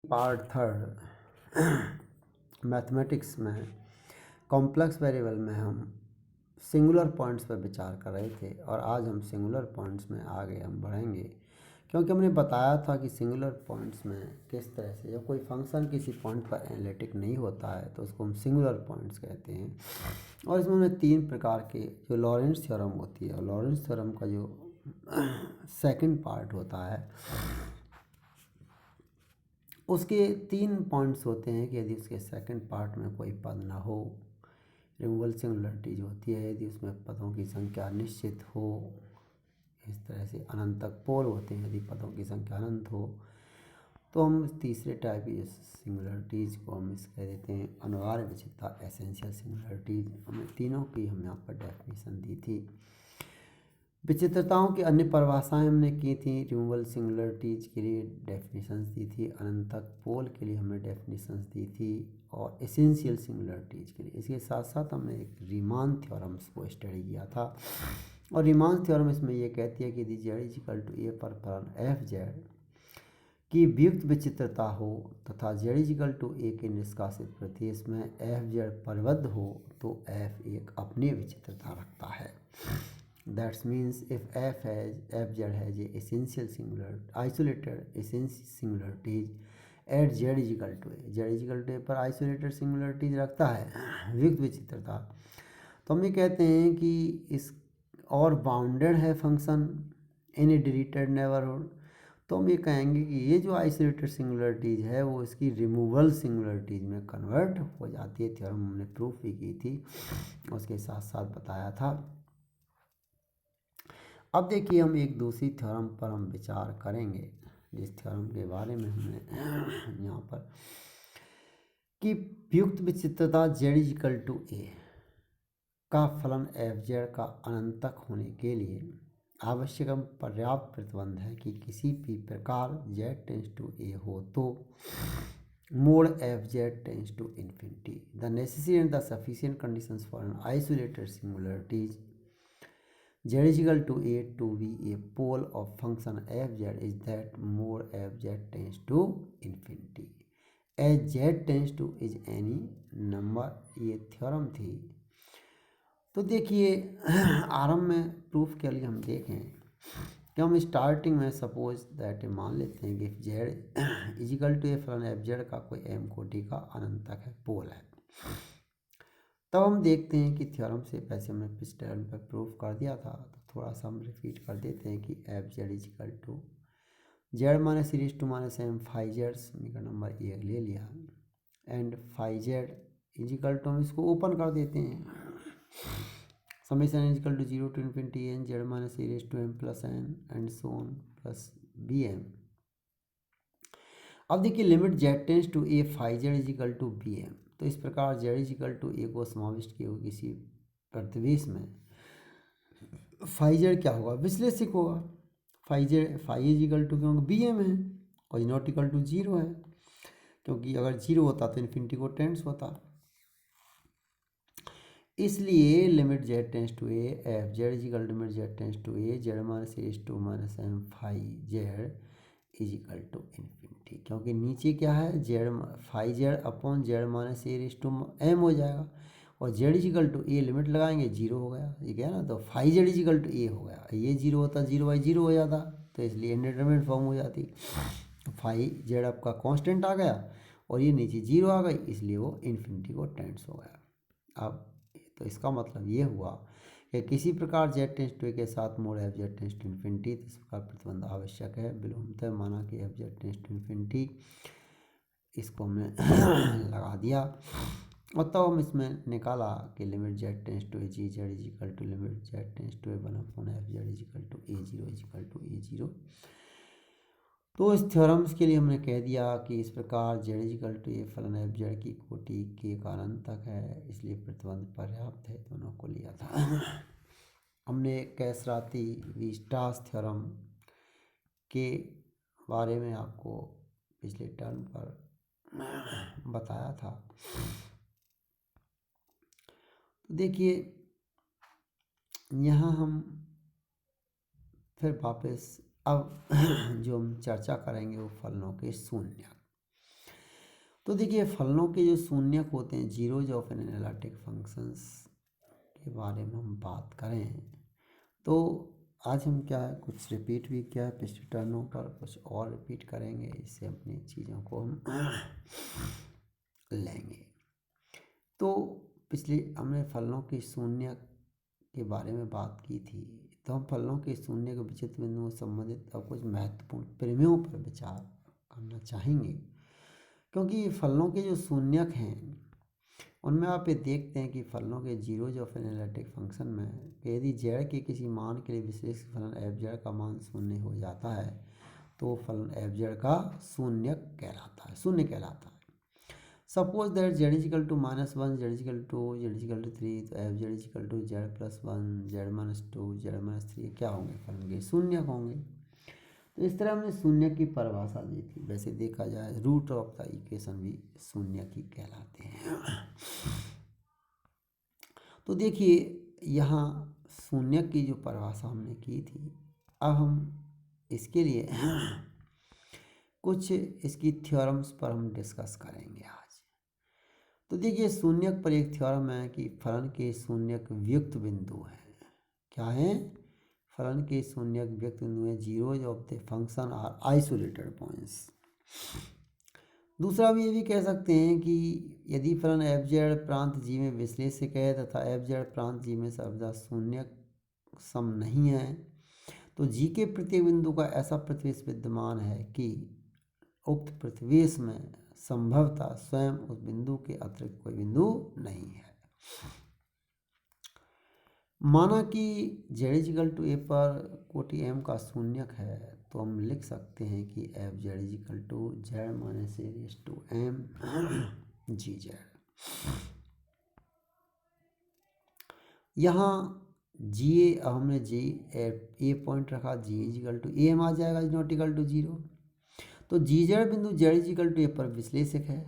Part third mathematics में complex variable में हम सिंगुलर पॉइंट्स पर विचार कर रहे थे और आज हम सिंगुलर पॉइंट्स में आगे हम बढ़ेंगे, क्योंकि हमने बताया था कि सिंगुलर पॉइंट्स में किस तरह से जब कोई फंक्शन किसी पॉइंट पर एनालिटिक नहीं होता है तो उसको हम सिंगुलर पॉइंट्स कहते हैं। और इसमें हमने तीन प्रकार के जो लॉरेंट्ज थ्योरम होती है, लॉरेंट्ज थ्योरम का जो सेकंड पार्ट होता है उसके तीन पॉइंट्स होते हैं कि यदि उसके सेकंड पार्ट में कोई पद ना हो, रिमूवल सिंगुलरिटी जो होती है, यदि उसमें पदों की संख्या निश्चित हो, इस तरह से अनंत तक पोल होते हैं, यदि पदों की संख्या अनंत हो, तो हम तीसरे टाइप की सिंगुलरिटीज़ को हम इस कह देते हैं अनिवार्य विचित्रता, एसेंशियल सिंगुलरिटीज़। हमने तीनों की हम यहाँ पर डेफिनेशन दी थी। विचित्रताओं की अन्य परिभाषाएं हमने की थी। रिमूवल सिंगुलरिटीज के लिए डेफिनेशंस दी थी, अनंतक पोल के लिए हमने डेफिनेशंस दी थी और एसेंशियल सिंगुलरिटीज के लिए। इसके साथ साथ हमने एक रीमान थ्योरम्स को स्टडी किया था और रीमान थ्योरम इसमें यह कहती है कि यदि जेड इज इक्वल टू ए पर फलन एफ जेड की वियुक्त विचित्रता हो तथा Z is equal to a के निष्कासित प्रदेश में एफ जेड परिबद्ध हो तो एफ एक अपनी विचित्रता रखता है। That means if fz has a essential singular isolated essential singularities at z is equal to a पर isolated singularities रखता है वियुक्त विचित्रता, तो हम ये कहते हैं कि इस और बाउंडेड है function in A deleted neighbourhood, तो हम ये कहेंगे कि ये जो आइसोलेटेड सिंगुलरिटीज़ है वो इसकी रिमूवल सिंगुलरिटीज़ में कन्वर्ट हो जाती है। थ्योरम हमने प्रूफ भी की थी, उसके साथ साथ बताया था। अब देखिए हम एक दूसरी थ्योरम पर हम विचार करेंगे, जिस थ्योरम के बारे में हमने यहाँ पर कि वियुक्त विचित्रता z इज इक्वल टू ए का फलन एफ जेड का अनंतक होने के लिए आवश्यक पर्याप्त प्रतिबंध है कि किसी भी प्रकार z टेंस टू ए हो तो mod F z tends to infinity. The necessary and the sufficient conditions for an isolated singularities z is equal to a to be a pole of function fz is that mod fz tends to infinity as z tends to is any number। ये theorem थी। तो देखिए आरंभ में proof के लिए हम देखें कि हम स्टार्टिंग में सपोज दैट मान लेते हैं कि z इज इक्वल टू ए फलन एफ जेड का कोई एम कोटि का अनंत तक है पोल है। तब हम देखते हैं कि थ्योरम से पहले हमने पिछले टर्म पर प्रूफ कर दिया था, तो थोड़ा सा हम रिपीट कर देते हैं कि F z is equal to Z minus series to minus m five z समीकरण नंबर एक ले लिया and phi z is equal to हम इसको ओपन कर देते हैं summation is equal to zero to infinity n Z minus series to M plus n and so on plus b m. अब देखिए limit z tends to a phi z is equal to b m, तो इस प्रकार Z is equal to ए को समाविष्ट किए हुए किसी प्रतिवेश में फाइव जेड क्या होगा, विश्लेषिक होगा। फाइव इज इक्वल टू क्योंकि बी एम है और नॉट इक्वल टू जीरो है, क्योंकि अगर जीरो होता तो इन्फिनिटी को टेंस होता। इसलिए limit z tends to a f z is equal to limit z tends to a z minus h to minus m five z is equal to infinity, क्योंकि नीचे क्या है z five z upon Z minus a raise to m हो जाएगा और z is equal to a limit लगाएंगे zero हो गया, ठीक है ना। तो five z is equal to a हो गया, ये जीरो होता जीरो बाई जीरो हो जाता, तो इसलिए इंडिटरमिनेट फॉर्म हो जाती। फाइव जेड आपका कांस्टेंट आ गया और ये नीचे जीरो आ गई, इसलिए वो इन्फिनिटी को टेंस हो गया। अब तो इसका मतलब ये हुआ कि किसी प्रकार जेड टेंस टू ए के साथ mod F z tends to infinity, तो इस प्रकार प्रतिबंध आवश्यक है। विलोमतः माना कि F z tends to infinity, इसको हमने लगा दिया और तब हम इसमें निकाला कि limit z tends to a g z is equal to limit z tends to a one upon F z is equal to a zero is equal to a zero. तो इस थ्योरम्स के लिए हमने कह दिया कि इस प्रकार जेड इज इक्वल टू ए फलन एफ जेड की कोटि के कारण तक है, इसलिए प्रतिबंध पर्याप्त है, दोनों को लिया था। हमने कैसराती वीस्टास थ्योरम के बारे में आपको पिछले टर्म पर बताया था। तो देखिए यहाँ हम फिर वापस अब जो हम चर्चा करेंगे वो फलनों के शून्य। तो देखिए फलनों के जो शून्यक होते हैं, zeros of an analytic functions के बारे में हम बात करें तो आज हम क्या है कुछ रिपीट भी किया है पिछले टर्नों पर, कुछ और रिपीट करेंगे, इससे अपनी चीज़ों को हम लेंगे। तो पिछले हमने फलनों के शून्य के बारे में बात की थी, तो हम फलनों के शून्य के विचित्र बिंदुओं से संबंधित अब कुछ महत्वपूर्ण प्रमेयों पर विचार करना चाहेंगे, क्योंकि फलनों के जो शून्यक हैं उनमें आप ये देखते हैं कि फलनों के जीरोज ऑफ एनालिटिक फंक्शन में यदि z के किसी मान के लिए विशेष फलन f(z) का मान शून्य हो जाता है तो फलन f(z) का शून्यक कहलाता है, शून्य कहलाता है। Suppose that z is equal to -1, z is equal to 3, तो f(z) is equal to z+1, z-2, z-3 क्या होंगे, फलन के शून्यक होंगे। तो इस तरह हमने शून्य की परिभाषा दी थी। वैसे देखा जाए रूट ऑफ द इक्वेशन भी शून्य की कहलाते हैं। तो देखिए यहाँ शून्य की जो परिभाषा हमने की थी, अब हम इसके लिए कुछ इसकी थ्योरम्स पर हम डिस्कस करेंगे आज। तो देखिए शून्यक पर एक थ्योरम है कि फलन के शून्यक व्युक्त बिंदु हैं। क्या है, फलन के शून्यक व्यक्त बिंदु है, zeros of the function are isolated points. दूसरा हम ये भी कह सकते हैं कि यदि फलन f(z) प्रांत g में विश्लेषक है तथा f(z) प्रांत g में सर्वदा शून्यक सम नहीं है, तो g के प्रत्येक बिंदु का ऐसा प्रतिवेश विद्यमान है कि उक्त प्रतिवेश में संभवतः स्वयं उस बिंदु के अतिरिक्त कोई बिंदु नहीं है। माना कि z इजिकल टू a पर कोटि m का शून्यक है, तो हम लिख सकते हैं कि f(z) is equal to z-a⁻m gz। यहाँ ga हमने a पॉइंट रखा, g इजिकल टू am आ जाएगा, इज नॉट इक्वल टू 0। तो gz बिंदु z इजिकल टू a पर विश्लेषक है,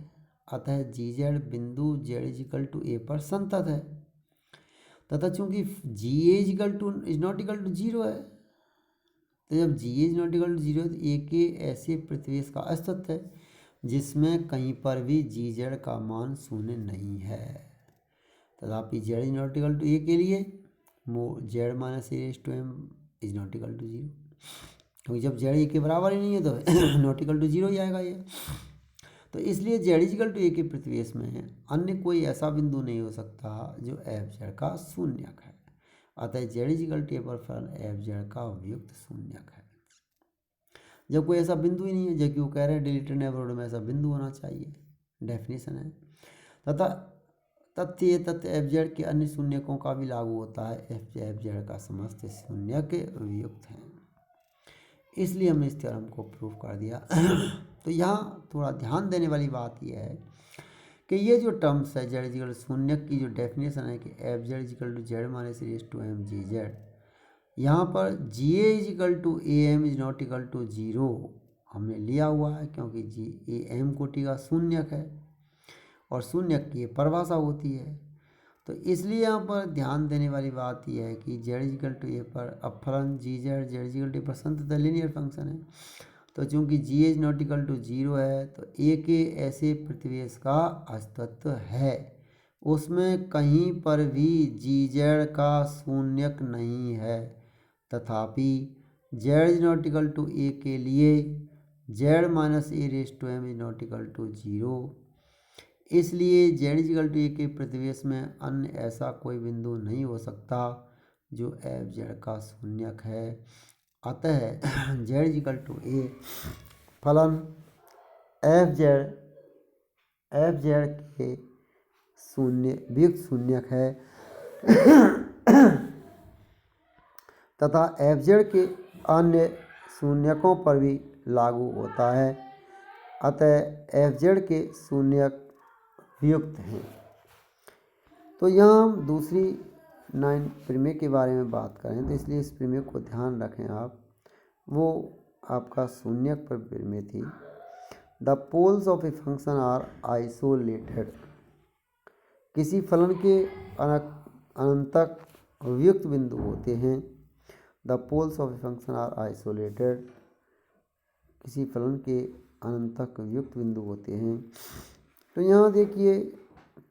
अतः gz बिंदु z इजिकल टू a पर संतत है तथा चूंकि ga is equal to is not equal to 0 है, तो जब ga is not equal to 0 तो a के ऐसे प्रतिवेश का अस्तित्व है जिसमें कहीं पर भी gz का मान शून्य नहीं है। तथापि z is not equal to a के लिए z-a⁻m is not equal to 0, क्योंकि जब z a के बराबर ही नहीं है तो नॉट इक्वल टू 0 ही आएगा ये। तो इसलिए z इजिकल टू a के प्रतिवेश में अन्य कोई ऐसा बिंदु नहीं हो सकता जो f(z) का शून्यक है, अतः z इजिकल टू a पर फलन f(z) का व्युक्त शून्यक है। जब कोई ऐसा बिंदु ही नहीं है, जबकि वो कह रहे हैं डिलीटेड नेबरहुड में ऐसा बिंदु होना चाहिए, डेफिनेशन है, तथा तथ्य f(z) के अन्य शून्यकों का भी लागू होता है, f(z) का समस्त शून्यक व्युक्त है। इसलिए हमने इस थ्योरम को प्रूव कर दिया। तो यहाँ थोड़ा ध्यान देने वाली बात यह है कि ये जो टर्म्स है z इजिकल शून्यक की जो डेफिनेशन है कि f(z) is equal to z-a⁻m gz, यहाँ पर ga is equal to am is not equal to 0 हमने लिया हुआ है, क्योंकि am कोटि का शून्यक है और शून्यक की परिभाषा होती है। तो इसलिए यहाँ पर ध्यान देने वाली बात यह है कि z इजिकल टू a पर अपफलन gz z is equal to a पर संतत लीनियर फंक्शन है, तो चूंकि g is not equal to 0 है तो a के ऐसे प्रतिवेश का अस्तित्व है, उसमें कहीं पर भी gz का शून्यक नहीं है। तथापि z is not equal to a के लिए z-a⁻m is not equal to 0, इसलिए z इजिकल टू a के प्रतिवेश में अन्य ऐसा कोई बिंदु नहीं हो सकता जो f(z) का शून्यक है। अतः z इजिकल टू a फलन f(z) के व्युक्त शून्यक है तथा f(z) के अन्य शून्यकों पर भी लागू होता है, अतः f(z) के शून्यक व्युक्त हैं। तो यहाँ हम दूसरी 9 प्रमेय के बारे में बात करें, तो इसलिए इस प्रमेय को ध्यान रखें आप, वो आपका शून्यक पर प्रमेय थी। The poles of a function are isolated, किसी फलन के अनंतक व्युक्त बिंदु होते हैं। The poles of a function are isolated, किसी फलन के अनंतक व्युक्त बिंदु होते हैं तो यहाँ देखिए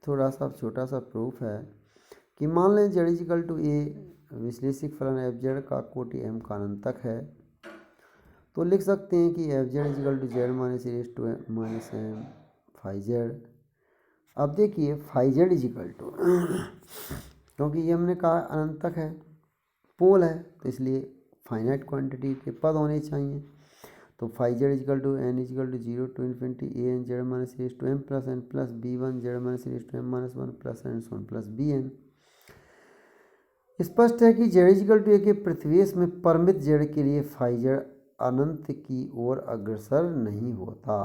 थोड़ा सा छोटा सा प्रूफ है कि मान लें जेड इजिकल टू ए विश्लेषिक फलन एफ जेड का कोटि एम का अनंतक है, तो लिख सकते हैं कि F Z equal to Z minus A raise to minus M phi Z. अब देखिए फाई जेड इजिकल टू क्योंकि ये हमने कहा अनंतक है, पोल है, तो इसलिए फाइनाइट क्वांटिटी के पद होने चाहिए। तो phi Z equal to N equal to zero to infinity A N Z minus raise to M plus N plus B one Z minus raise to M minus one plus N सोन plus B N. स्पष्ट है कि Z equal to a के प्रतिवेश में परिमित Z के लिए phi Z अनंत की ओर अग्रसर नहीं होता,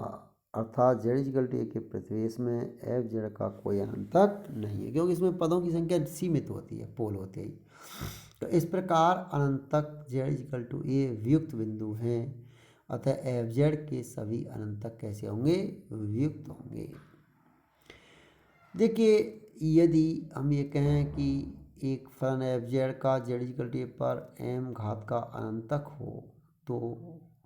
अर्थात जेड इजिकल टू ए के प्रतिवेश में एफ जेड का कोई अनंतक नहीं है, क्योंकि इसमें पदों की संख्या सीमित होती है, पोल होते ही। तो इस प्रकार अनंतक जेड इजिकल टू ए वियुक्त बिंदु हैं, अतः एफ जेड के सभी अनंतक कैसे होंगे, वियुक्त होंगे। देखिए यदि हम ये कहें कि एक फलन एफ जेड का जेड इजिकल टू ए पर एम घात का अनंतक हो, तो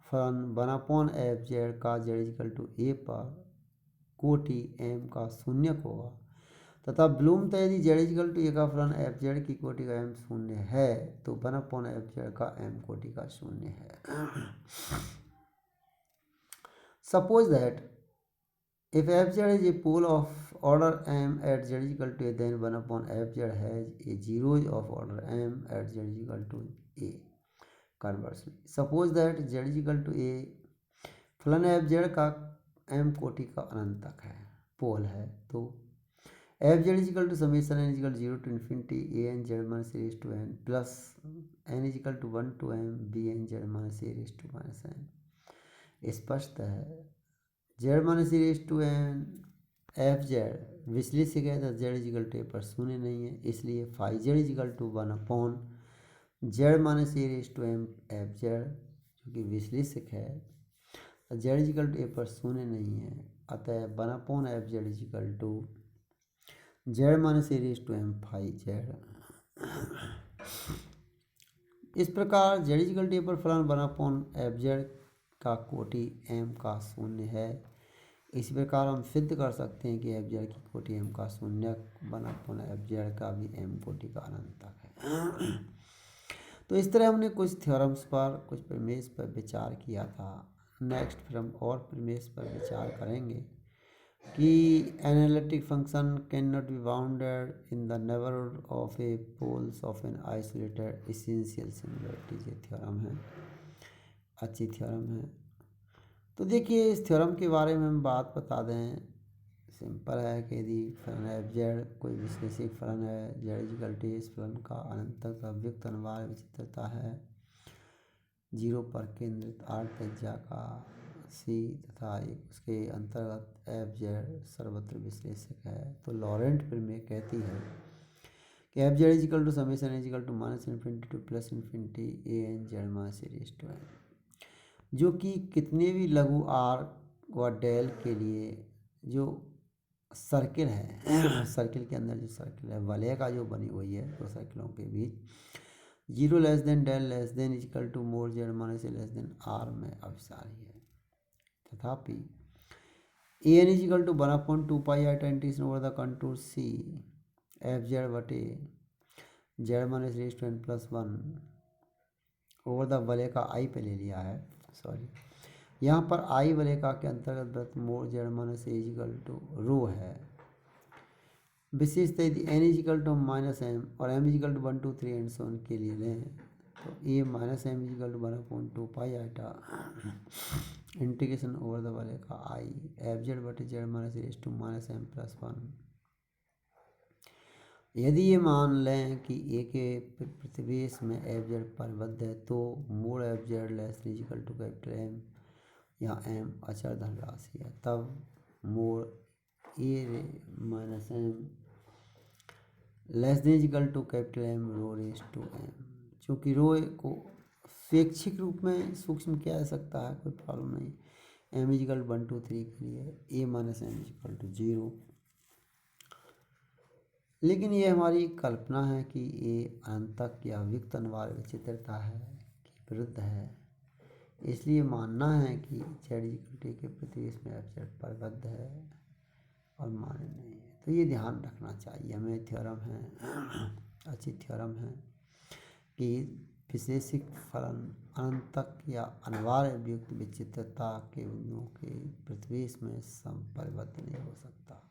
फलन वन अपॉन एफ जेड का जेड इजिकल टू ए पर कोटि एम का शून्यक होगा, तथा ब्लूमतः यदि जेड इजिकल टू ए का फलन एफ जेड की कोटि का एम शून्य है, तो वन अपॉन एफ जेड का एम कोटि का शून्य है। Suppose that if fz is a pole of order m at z is equal to a, then 1 upon fz has a zeros of order m at z is equal to a. Conversely, suppose that z is equal to a, फलन fz का m कोटि का अनंतक है, पोल है, तो fz is equal to summation n is equal to 0 to infinity a n z minus a raised to n plus n is equal to 1 to m b n z minus a raised to minus n। स्पष्ट है z minus raise to n f z विश्लेषिक है, तो Z equal to ए पर शून्य नहीं है, इसलिए phi Z equal to 1 upon Z minus A raise to M F Z जो कि विश्लेषिक है, जेड इजिकल टू ए पर शून्य नहीं है, अतः 1 upon F Z equal to Z minus A raise to M phi Z. इस प्रकार जेड इजिकल टू ए पर फलन 1 अपॉन एफ जेड का कोटि एम का शून्य है। इसी प्रकार हम सिद्ध कर सकते हैं कि एफ जेड की कोटि एम का शून्य 1 अपॉन एफ जेड का भी एम कोटि का अनंतक है। तो इस तरह हमने कुछ थ्योरम्स पर, कुछ प्रमेय पर विचार किया था। नेक्स्ट फिर हम और प्रमेय पर विचार करेंगे कि analytic function can not be bounded in the neighbourhood of a poles of an isolated essential singularity. ये थ्योरम है, अच्छी थ्योरम है। तो देखिए इस थ्योरम के बारे में हम बात बता दें, सिंपल है कि यदि फलन एफ जेड कोई विश्लेषिक फलन है, जेड इजिकल टू इस फलन का अनंतक अव्यक्त अनिवार्य विचित्रता है 0 पर केंद्रित आर त्रिज्या का सी तथा उसके अंतर्गत एफ जेड सर्वत्र विश्लेषक है, तो लॉरेंट प्रमेय कहती है कि F Z equal to summation equal to minus infinity to plus infinity A N Z minus A raise to N, जो कि कितने भी लघु आर व डेल के लिए जो सर्किल है सर्किल के अंदर जो सर्किल है वलय का जो बनी हुई है दो सर्किलों के बीच 0 less than del less than equal to mod z minus a less than r में अभिसारी है। तथापि a n equal to 1/2 i टेंटेशन over the contour C f z बटे z minus raise to n plus 1 over the वलय का आई पे ले लिया है, सॉरी यहाँ पर आई वलयका के अंतर्गत वृत्त mod z minus a equal to rho है। विशेषतः यदि n equal to minus m और m equal to 1 2 3 and so के लिए लें, तो a minus m equal to 1/2 आइटा इंटीग्रेशन ओवर द वलयका आई एफ जेड बटे z minus raise to minus m plus 1। यदि ये मान लें कि ए के प्रतिवेश में एफ जेड परिबद्ध है, तो mod F Z less equal to capital M या एम अचर धनराशि है, तब mod A minus M less than equal to capital M rho raise to M. चूँकि रो को स्वैच्छिक रूप में सूक्ष्म किया जा सकता है, कोई प्रॉब्लम नहीं। एम इजिकल 1 2 3 के लिए ए माइनस एम इजिकल टू 0, लेकिन ये हमारी कल्पना है कि ये अनंतक या अव्यक्त अनिवार्य विचित्रता है कि विरुद्ध है, इसलिए मानना है कि जेड इजिकल टू के प्रतिवेश में एफ जेड परिबद्ध है और मान्य नहीं है। तो ये ध्यान रखना चाहिए हमें। थ्योरम है अच्छी थ्योरम है कि विशेषिक फलन अनंतक या अनिवार्य उपयुक्त विचित्रता के बिंदुओं के पृथ्वी में संपरिबद्ध नहीं हो सकता।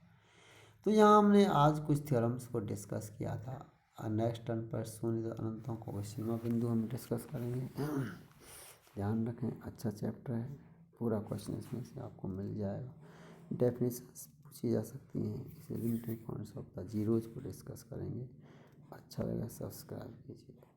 तो यहाँ हमने आज कुछ थ्योरम्स को डिस्कस किया था। नेक्स्ट टर्न पर शून्य अनंतों को सीमा बिंदु हम डिस्कस करेंगे। ध्यान रखें, अच्छा चैप्टर है, पूरा क्वेश्चन इसमें से आपको मिल जाएगा। डेफिनेशंस पूछी जा सकती हैं। इसे limited points of the zeros को डिस्कस करेंगे। अच्छा लगा सब्सक्राइब कीजिए।